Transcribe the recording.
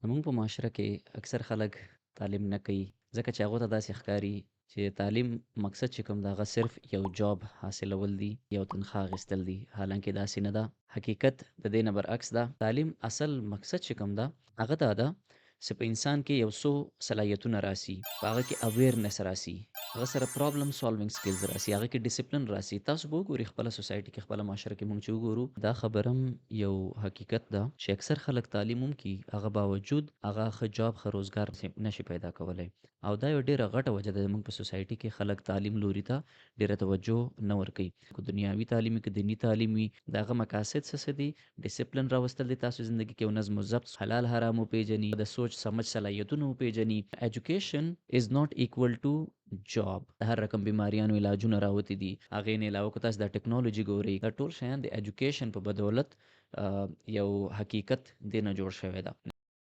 زموږ په معاشره کې اکثر خلک تعلیم نه کوي ځکه چې هغه ته داسې ښکاري چې تعلیم مقصد چې کوم د هغه صرف یو جاب حاصلول دي یو تنخواه اخیستل دي حالانکه داسې نه ده حقیقت د دې نه برعکس ده تعلیم اصل مقصد چې کوم ده هغه دا ده چې په انسان کې یو څو صلاحیتونه راسي په هغه کې اویرنس راسي هغه سره پرابلم سالوینګ سکلز راسي هغه کې ډیسپلین راسي تاسو به وګورئ خپل سوسایټي کې خپل معاشره کې مونږ چې وګورو دا خبرم یو حقیقت ده چې اکثر خلک تعلیم هم کوي هغه باوجود هغه ښه جاب ښه روزګار نشي پیدا کولی او دا یو ډیره غټه وجه ده مونږ په سوسایټي کې خلک تعلیم لوري ته ډیره توجه نه ورکوي که دنیاوي تعلیم وي که دینی تعلیم وي د هغه مقاصد څه دي ډیسپلین راوستل دي تاسو زندگی کې یو نظم و ضبط حلال حرام وپیژني د سوچ سمج صلاحیتونه وپیژني ایجوکیشن از ناٹ ایکوال ټو جاب هر رقم بیماریانو علاجونه راوتی دي هغې نه علاوه که تاسو د ټکنالوژي ګورئ دا ټول شیان د ایجوکیشن په بدولت یو حقیقت دی نه جوړ شوی ده